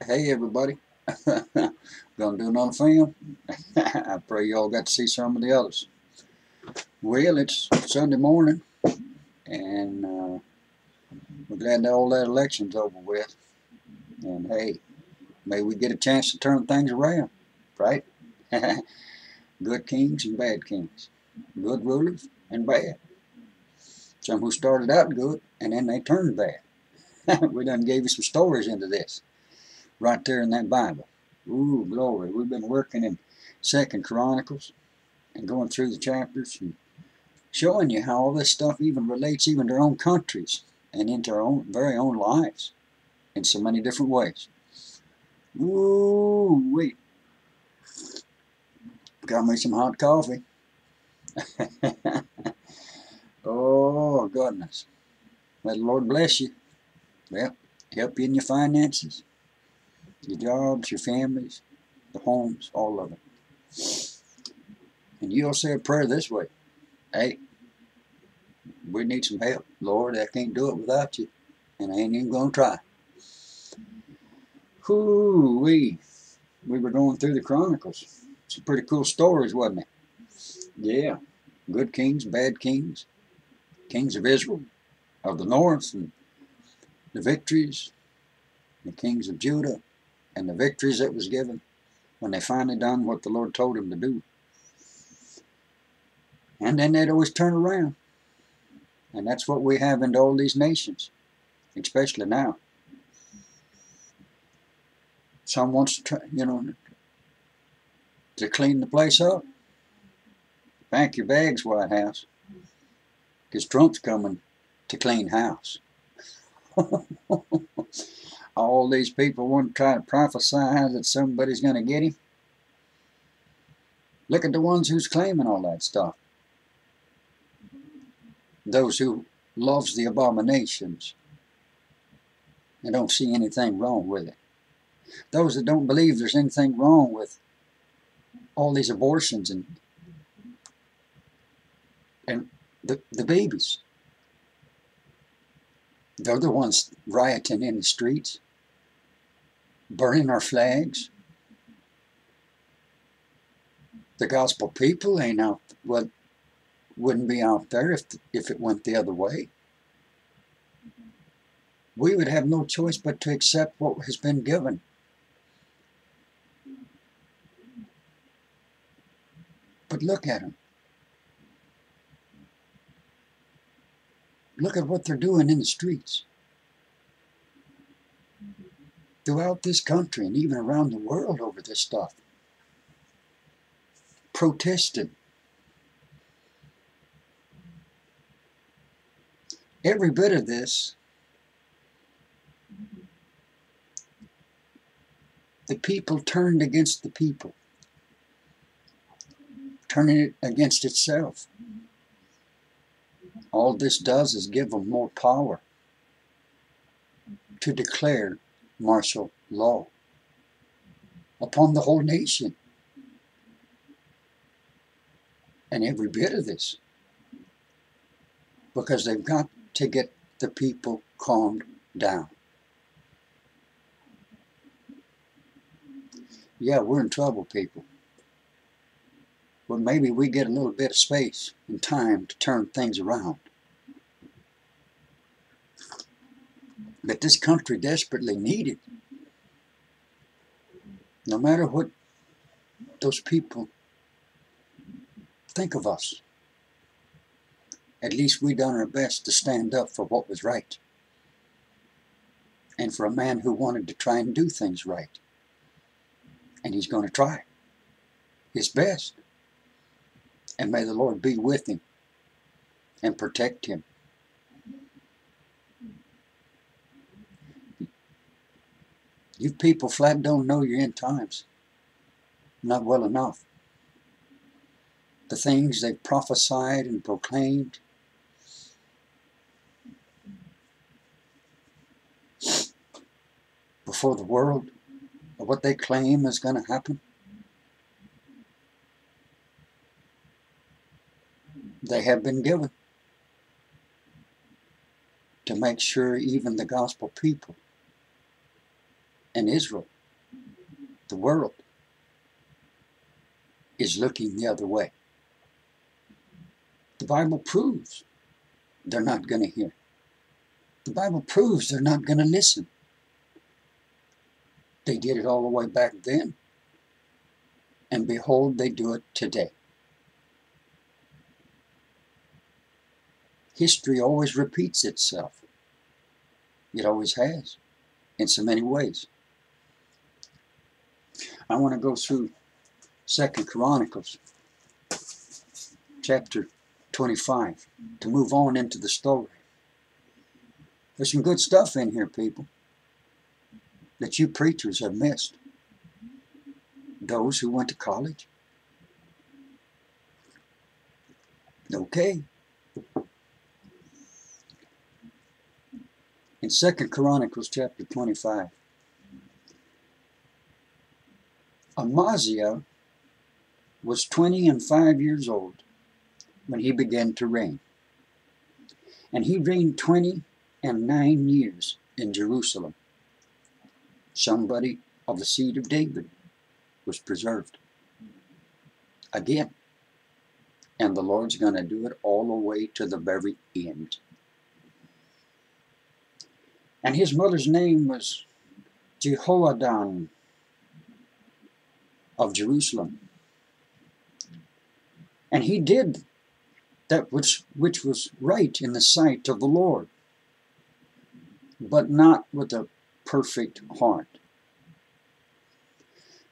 Hey everybody, gonna do another film. I pray y'all got to see some of the others. Well, it's Sunday morning, and we're glad that all that election's over with. And hey, may we get a chance to turn things around, right? Good kings and bad kings, good rulers and bad. Some who started out good and then they turned bad. We done gave you some stories into this, right there in that Bible. Ooh, glory! We've been working in Second Chronicles and going through the chapters and showing you how all this stuff even relates even to our own countries and into our own very own lives in so many different ways. Ooh, wait. Got me some hot coffee. Oh, goodness. May the Lord bless you. Well, help you in your finances, your jobs, your families, the homes, all of it. And you'll say a prayer this way. Hey, we need some help. Lord, I can't do it without you. And I ain't even going to try. Whoo-wee. We were going through the Chronicles. Some pretty cool stories, wasn't it? Yeah. Good kings, bad kings, kings of Israel, of the north, and the victories, the kings of Judah, and the victories that was given when they finally done what the Lord told them to do. And then they'd always turn around. And that's what we have in all these nations, especially now. Some wants to try, to clean the place up. Pack your bags, White House, because Trump's coming to clean house. All these people want to try to prophesy that somebody's going to get him. Look at the ones who's claiming all that stuff. Those who loves the abominations and don't see anything wrong with it. Those that don't believe there's anything wrong with all these abortions and the babies. They're the ones rioting in the streets, burning our flags. The gospel people ain't out, wouldn't be out there if it went the other way. We would have no choice but to accept what has been given. But look at them. Look at what they're doing in the streets. Throughout this country and even around the world over this stuff. Protesting. Every bit of this, the people turned against the people. Turning it against itself. All this does is give them more power to declare martial law upon the whole nation. And every bit of this. Because they've got to get the people calmed down. Yeah, we're in trouble, people. But maybe we get a little bit of space and time to turn things around. But this country desperately needed. No matter what those people think of us, at least we done our best to stand up for what was right. And for a man who wanted to try and do things right. And he's going to try his best. And may the Lord be with him and protect him. You people flat don't know your end times. Not well enough. The things they've prophesied and proclaimed. Before the world, of what they claim is going to happen. They have been given to make sure even the gospel people in Israel The world is looking the other way. The Bible proves they're not going to hear. The Bible proves they're not going to listen. They did it all the way back then. And behold, they do it today. History always repeats itself. It always has, in so many ways. I want to go through 2 Chronicles Chapter 25 to move on into the story. There's some good stuff in here, people, that you preachers have missed. Those who went to college. Okay. In 2 Chronicles chapter 25, Amaziah was 25 years old when he began to reign. And he reigned 29 years in Jerusalem. Somebody of the seed of David was preserved. Again. And the Lord's going to do it all the way to the very end. And his mother's name was Jehoiadan of Jerusalem. And he did that which was right in the sight of the Lord, but not with a perfect heart.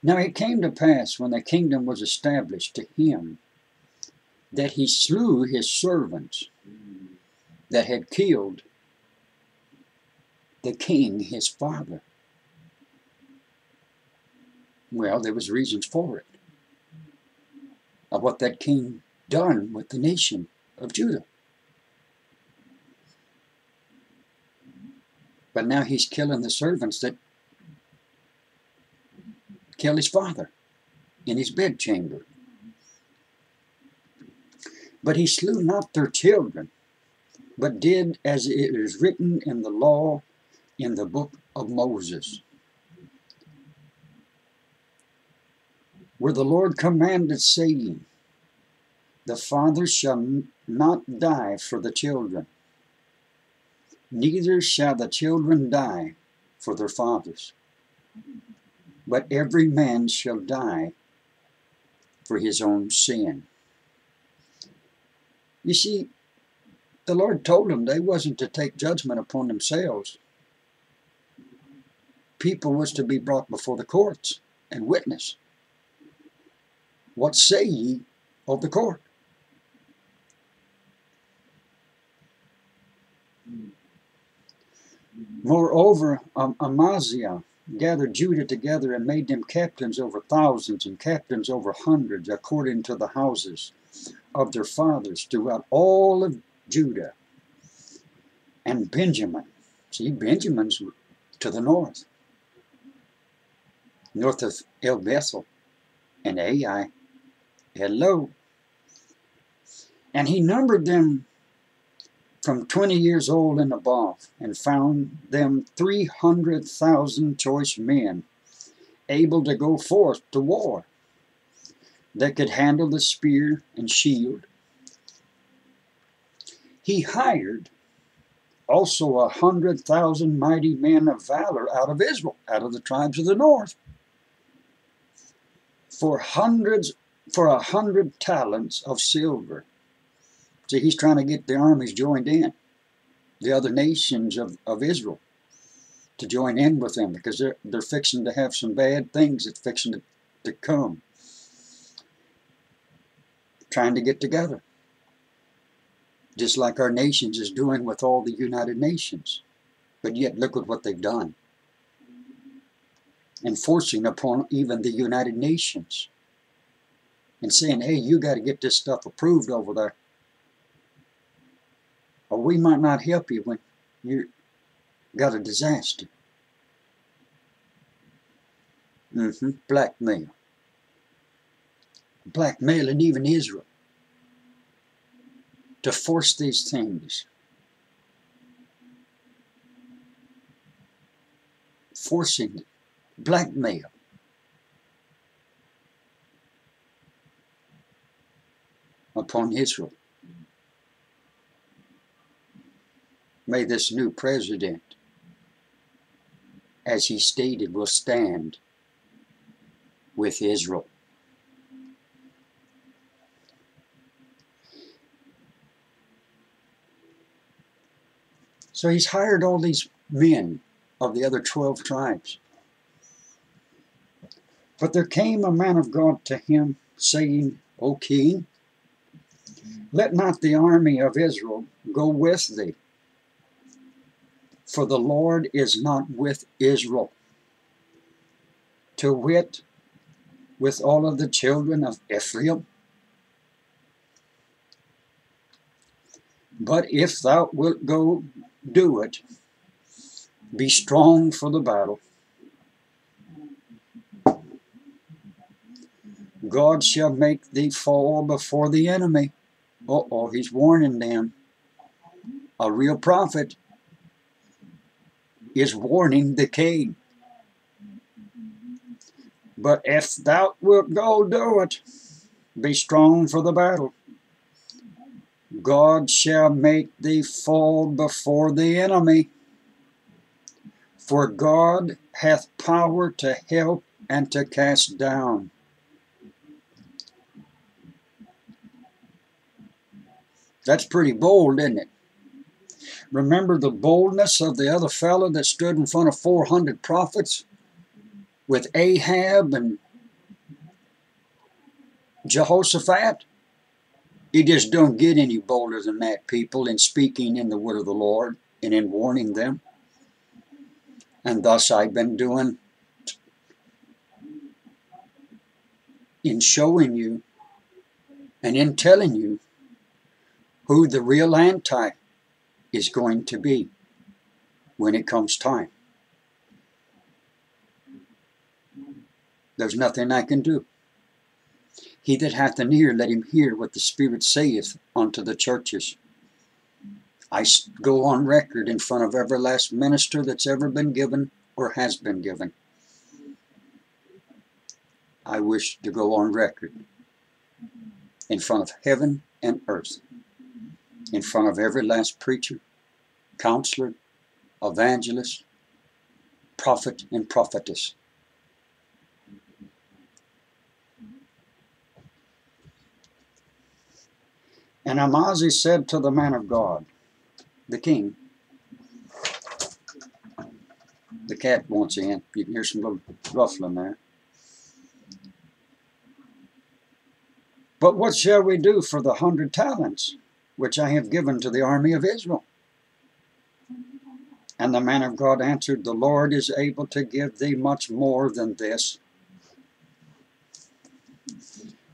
Now it came to pass, when the kingdom was established to him, that he slew his servants that had killed the king his father. Well, there was reasons for it, of what that king done with the nation of Judah. But now he's killing the servants that killed his father in his bedchamber. But he slew not their children, but did as it is written in the law in the book of Moses, where the Lord commanded, saying, the father shall not die for the children, neither shall the children die for their fathers, but every man shall die for his own sin. You see, the Lord told them they wasn't to take judgment upon themselves. People was to be brought before the courts and witness. What say ye of the court? Moreover, Amaziah gathered Judah together and made them captains over thousands and captains over hundreds, according to the houses of their fathers, throughout all of Judah and Benjamin. See, Benjamin's to the north of El Bethel and Ai. Hello. And he numbered them from 20 years old and above, and found them 300,000 choice men, able to go forth to war, that could handle the spear and shield. He hired also 100,000 mighty men of valor out of Israel, out of the tribes of the north, for 100 talents of silver. See, he's trying to get the armies joined in, the other nations of Israel, to join in with them, because they're fixing to have some bad things that's fixing to come. Trying to get together. Just like our nations is doing with all the United Nations. But yet look at what they've done. Enforcing upon even the United Nations. And saying, hey, you got to get this stuff approved over there. Or we might not help you when you got a disaster. Blackmail. Blackmailing even Israel to force these things. Forcing blackmail. upon Israel. May this new president, as he stated, will stand with Israel. So he's hired all these men of the other 12 tribes. But there came a man of God to him, saying, O king, let not the army of Israel go with thee, for the Lord is not with Israel, to wit, with all of the children of Ephraim. But if thou wilt go do it, be strong for the battle. God shall make thee fall before the enemy. Uh-oh, he's warning them. A real prophet is warning the king. But if thou wilt go do it, be strong for the battle. God shall make thee fall before the enemy. For God hath power to help and to cast down. That's pretty bold, isn't it? Remember the boldness of the other fellow that stood in front of 400 prophets with Ahab and Jehoshaphat? He just don't get any bolder than that, people, in speaking in the word of the Lord and in warning them. And thus I've been doing in showing you and in telling you who the real anti is going to be when it comes time. There's nothing I can do. He that hath an ear, let him hear what the Spirit saith unto the churches. I go on record in front of every last minister that's ever been given or has been given. I wish to go on record in front of heaven and earth, in front of every last preacher, counselor, evangelist, prophet, and prophetess. And Amaziah said to the man of God, the king, the cat wants in. You can hear some little ruffling there. But what shall we do for the 100 talents which I have given to the army of Israel? And the man of God answered, the Lord is able to give thee much more than this.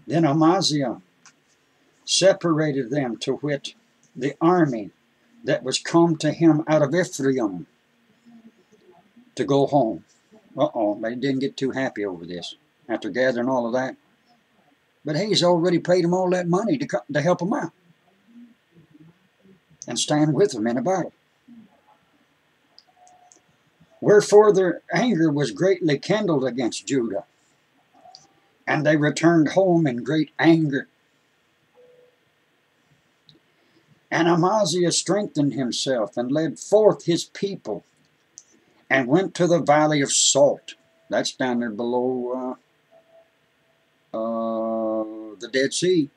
Then Amaziah separated them, to wit, the army that was come to him out of Ephraim, to go home. They didn't get too happy over this after gathering all of that. But hey, he's already paid them all that money to help them out and stand with them in a battle. Wherefore their anger was greatly kindled against Judah, and they returned home in great anger. And Amaziah strengthened himself and led forth his people and went to the valley of Salt. That's down there below the Dead Sea.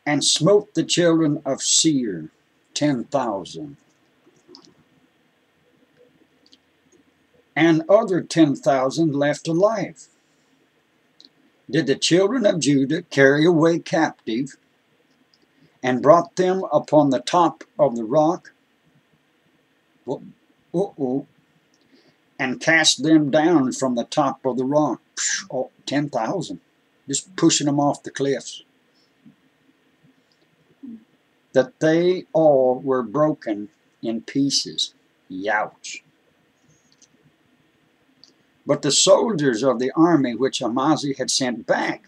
And smote the children of Seir, 10,000. And other 10,000 left alive. Did the children of Judah carry away captive and brought them upon the top of the rock, and cast them down from the top of the rock. 10,000. Just pushing them off the cliffs. That they all were broken in pieces. Youch. But the soldiers of the army which Amaziah had sent back,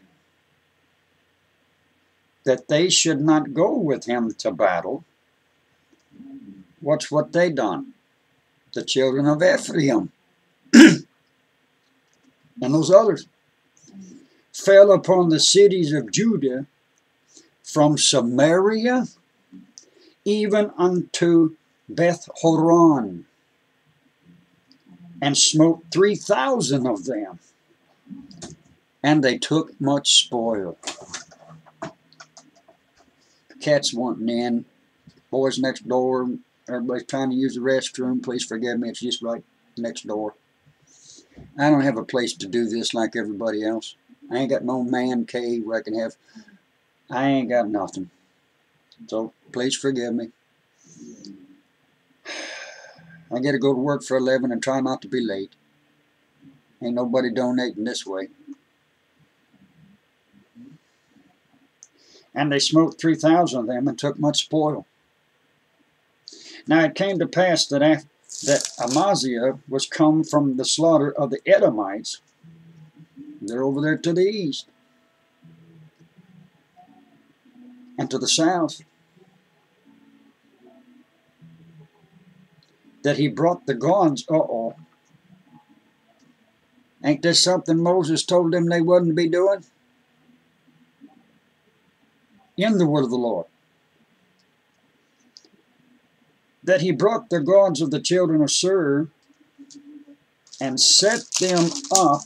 that they should not go with him to battle, watch what they done. The children of Ephraim and those others fell upon the cities of Judah from Samaria even unto Beth Horon, and smote 3,000 of them, and they took much spoil. Cats wanting in, boys next door, everybody's trying to use the restroom. Please forgive me, it's just right next door. I don't have a place to do this like everybody else. I ain't got no man cave where I can have, I ain't got nothing. So please forgive me. I got to go to work for a living and try not to be late. Ain't nobody donating this way. And they smote 3,000 of them and took much spoil. Now it came to pass that Amaziah was come from the slaughter of the Edomites. They're over there to the east and to the south. That he brought the gods. Ain't this something Moses told them they wouldn't be doing? In the word of the Lord. That he brought the gods of the children of Ser and set them up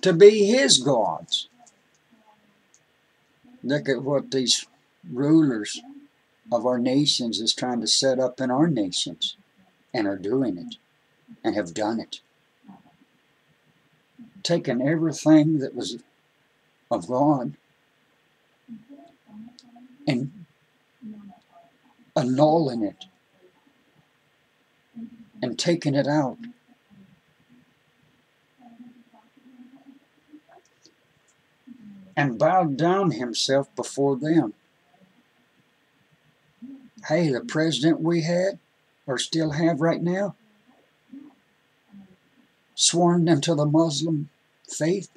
to be his gods. Look at what these rulers of our nations is trying to set up in our nations, and are doing it, and have done it. Taken everything that was of God and annulling it and taking it out. And bowed down himself before them. Hey, the president we had, or still have right now, sworn into the Muslim faith.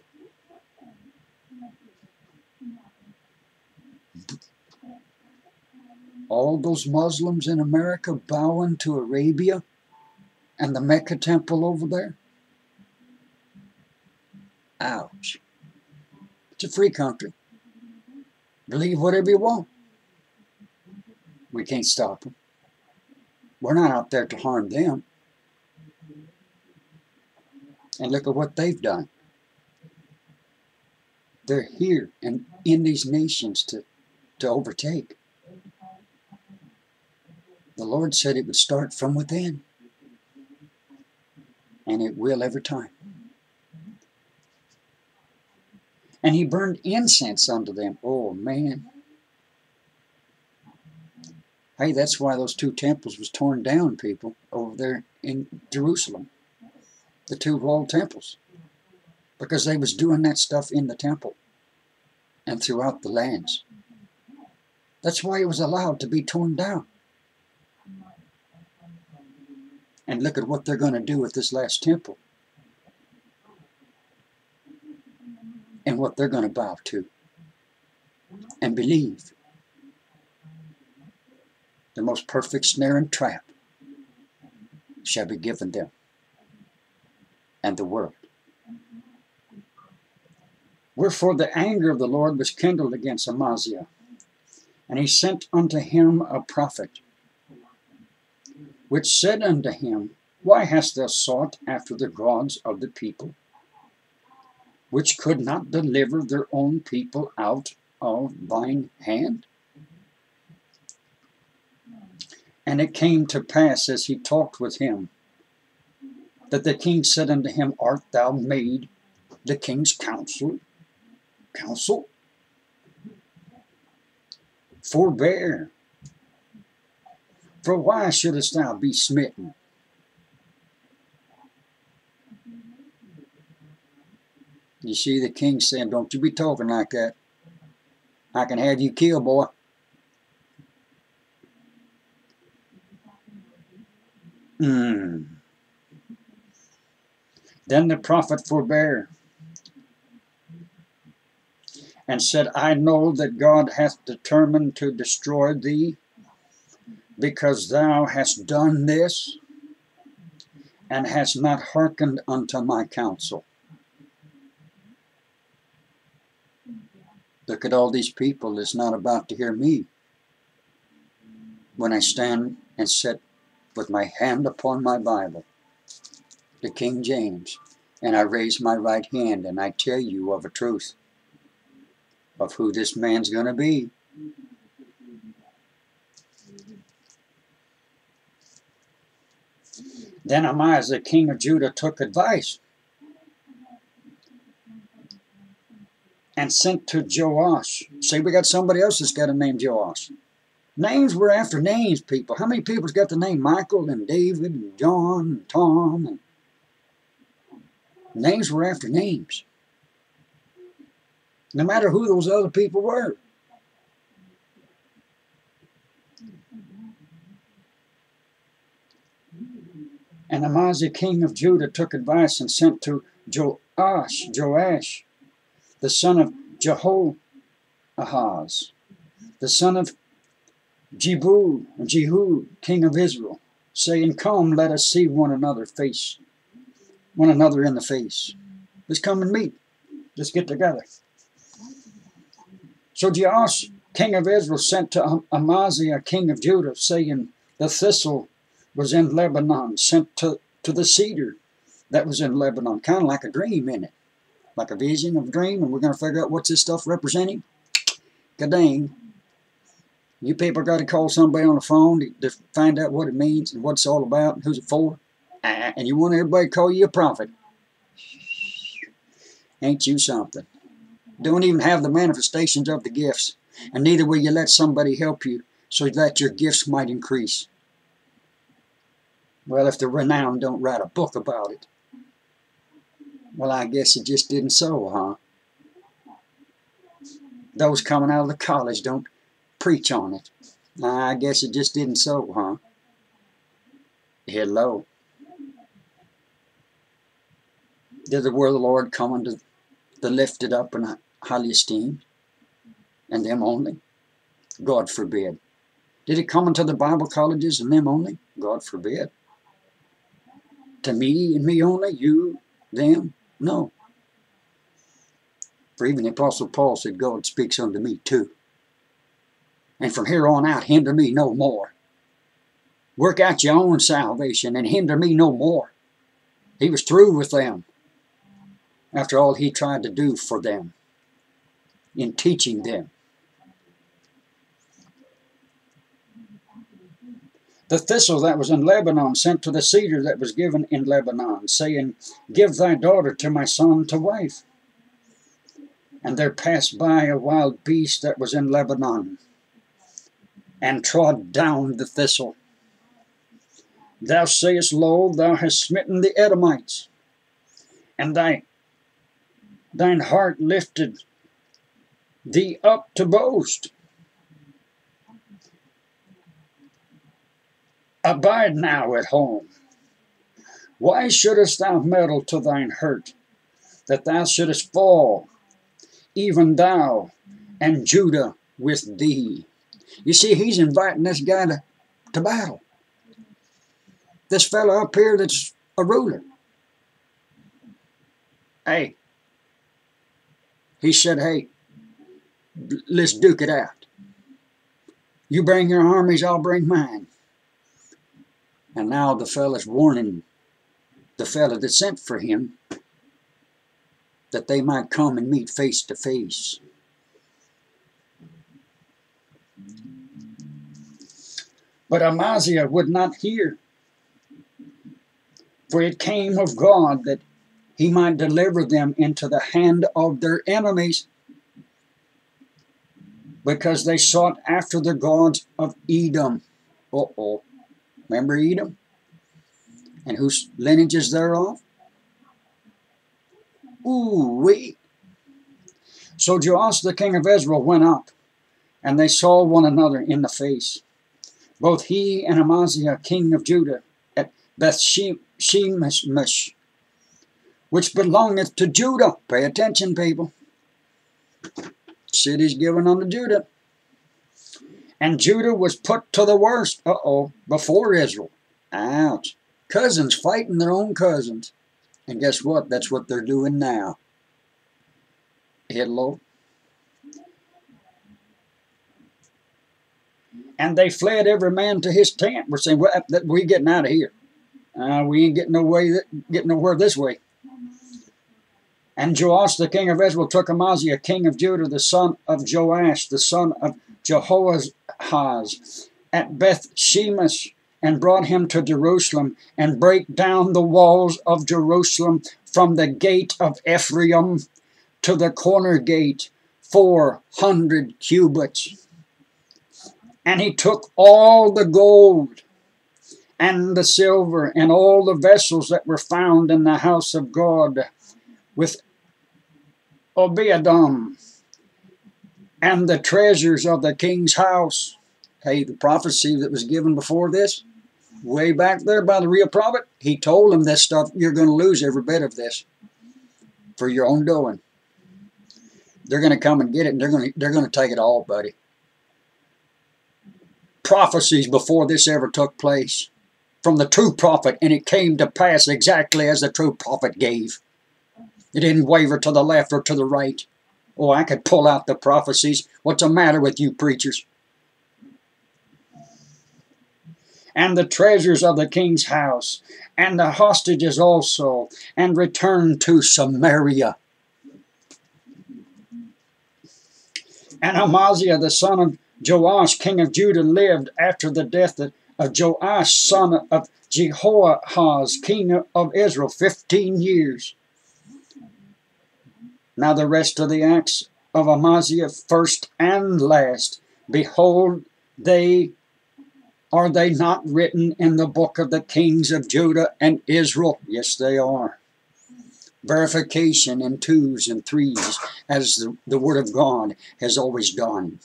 All those Muslims in America bowing to Arabia and the Mecca temple over there. Ouch. It's a free country. Believe whatever you want. We can't stop them. We're not out there to harm them. And look at what they've done. They're here and in these nations to overtake. The Lord said it would start from within. And it will every time. And he burned incense unto them. Oh, man. Hey, that's why those two temples was torn down, people, over there in Jerusalem. The two walled temples. Because they was doing that stuff in the temple and throughout the lands. That's why it was allowed to be torn down. And look at what they're going to do with this last temple. And what they're going to bow to. And believe. The most perfect snare and trap shall be given them. And the world. Wherefore the anger of the Lord was kindled against Amaziah. And he sent unto him a prophet, which said unto him, Why hast thou sought after the gods of the people, which could not deliver their own people out of thine hand? And it came to pass, as he talked with him, that the king said unto him, Art thou made the king's counsel? Forbear. For why shouldest thou be smitten? You see the king saying, Don't you be talking like that. I can have you killed, boy. Then the prophet forbare, and said, I know that God hath determined to destroy thee, because thou hast done this, and hast not hearkened unto my counsel. Look at all these people that's not about to hear me when I stand and sit with my hand upon my Bible, the King James, and I raise my right hand and I tell you of a truth of who this man's going to be. Then Amaziah, the king of Judah, took advice and sent to Joash. See, we got somebody else that's got a name Joash. Names were after names, people. How many people's got the name Michael and David and John and Tom? And names were after names. No matter who those other people were. And Amaziah, king of Judah, took advice and sent to Joash, the son of Jehoahaz, the son of Jehu, king of Israel, saying, "Come, let us see one another in the face. Let's come and meet. Let's get together." So Joash, king of Israel, sent to Amaziah, king of Judah, saying, "The thistle was in Lebanon," sent to the cedar that was in Lebanon. Kind of like a dream, isn't it? Like a vision of a dream, and we're going to figure out what's this stuff representing? Ka-dang. You people got to call somebody on the phone to find out what it means and what it's all about and who's it for. And you want everybody to call you a prophet. Ain't you something? Don't even have the manifestations of the gifts. And neither will you let somebody help you so that your gifts might increase. Well, if the renowned don't write a book about it, well, I guess it just didn't so, huh? Those coming out of the college don't preach on it. I guess it just didn't so, huh? Hello. Did the word of the Lord come unto the lifted up and highly esteemed, and them only? God forbid. Did it come unto the Bible colleges and them only? God forbid. To me and me only? You, them? No. For even the Apostle Paul said, God speaks unto me too. And from here on out, hinder me no more. Work out your own salvation and hinder me no more. He was through with them after all he tried to do for them in teaching them. The thistle that was in Lebanon sent to the cedar that was given in Lebanon, saying, "Give thy daughter to my son to wife." And there passed by a wild beast that was in Lebanon, and trod down the thistle. Thou sayest, Lo, thou hast smitten the Edomites, and thine heart lifted thee up to boast. Abide now at home. Why shouldest thou meddle to thine hurt, that thou shouldest fall, even thou and Judah with thee? You see, he's inviting this guy to battle. This fellow up here that's a ruler. Hey, he said, hey, let's duke it out. You bring your armies, I'll bring mine. And now the fella's warning the fella that sent for him that they might come and meet face to face. But Amaziah would not hear, for it came of God that he might deliver them into the hand of their enemies, because they sought after the gods of Edom. Uh-oh. Remember Edom? And whose lineage is thereof? Ooh-wee. So Joash the king of Israel went up, and they saw one another in the face, both he and Amaziah king of Judah, at Beth-shemesh, which belongeth to Judah. Pay attention, people. Cities given unto Judah. And Judah was put to the worst, before Israel. Ouch. Cousins fighting their own cousins. And guess what? That's what they're doing now. Hello. And they fled every man to his tent. We're saying, we're getting out of here. We ain't getting nowhere this way. And Joash the king of Israel took Amaziah king of Judah, the son of Joash, the son of Jehoahaz, at Beth Shemesh, and brought him to Jerusalem, and brake down the walls of Jerusalem from the gate of Ephraim to the corner gate, 400 cubits. And he took all the gold and the silver and all the vessels that were found in the house of God with Obededom, and the treasures of the king's house. Hey, the prophecy that was given before this, way back there by the real prophet, he told them this stuff, you're going to lose every bit of this for your own doing. They're going to come and get it, and they're going to take it all, buddy. Prophecies before this ever took place from the true prophet, and it came to pass exactly as the true prophet gave. It didn't waver to the left or to the right. Oh, I could pull out the prophecies. What's the matter with you preachers? And the treasures of the king's house, and the hostages also, and returned to Samaria. And Amaziah the son of Joash king of Judah lived after the death of Joash son of Jehoahaz king of Israel 15 years. Now the rest of the acts of Amaziah, first and last, behold, are they not written in the book of the kings of Judah and Israel? Yes, they are. Verification in 2s and 3s, as the word of God has always done.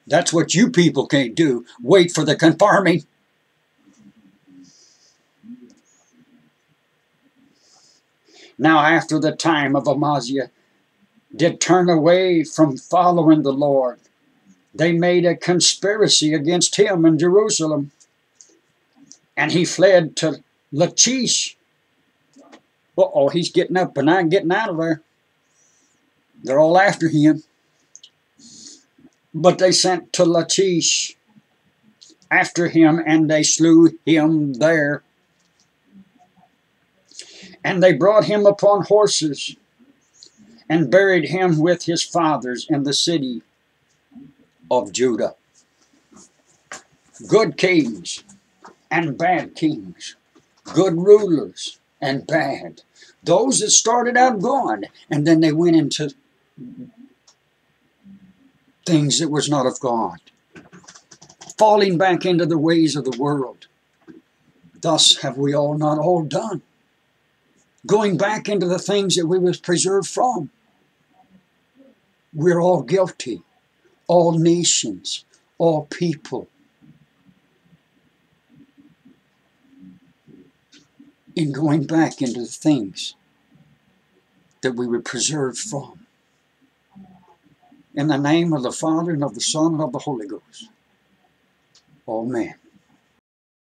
That's what you people can't do. Wait for the confirming. Now after the time of Amaziah did turn away from following the Lord, they made a conspiracy against him in Jerusalem. And he fled to Lachish. Uh-oh, he's getting up and I'm getting out of there. They're all after him. But they sent to Lachish after him, and they slew him there. And they brought him upon horses, and buried him with his fathers in the city of Judah. Good kings and bad kings. Good rulers and bad. Those that started out good, and then they went into things that was not of God. Falling back into the ways of the world. Thus have we all not all done. Going back into the things that we was preserved from. We're all guilty. All nations. All people. In going back into the things that we were preserved from. In the name of the Father, and of the Son, and of the Holy Ghost. Amen.